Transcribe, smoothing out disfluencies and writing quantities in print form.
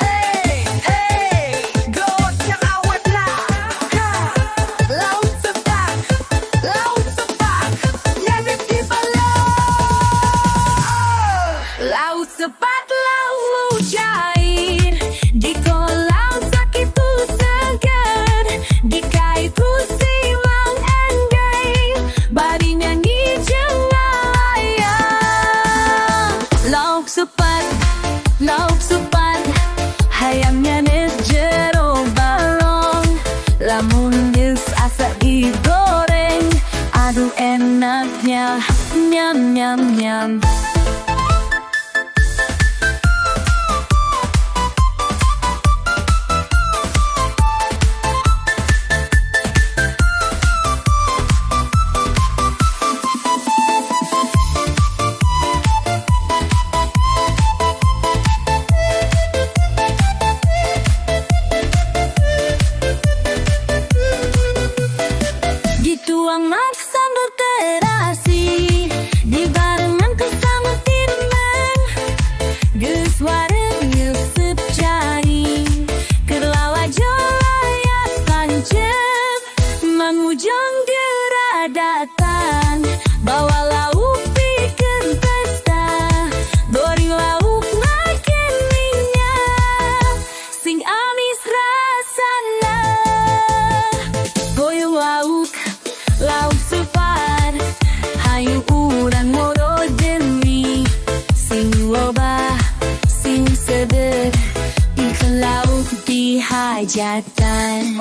Hey, hey, goyang awet lah. Laut sepak, nyadip di bawah. Laut sepak, laut cair, di kolam sakitu segar, di kaitu silang endai, bari nyanyi layang. Lauk sepat, hayamnya jero balong, lamun geus asa digoreng, aduh enaknya, nyam nyam nyam. Dituang sambal terasi, dibarengan ke sambal timbang, geus wareg nyeusup cai, keur lawa jolaya pancep, mangujong geura datang, bawa lauk pikeun pesta, dori lauk makin minyak, sing amis rasana, goyong lauk sepat, hayu urang moro demi, sing loba, sing seder, ikan lauk di hajatan.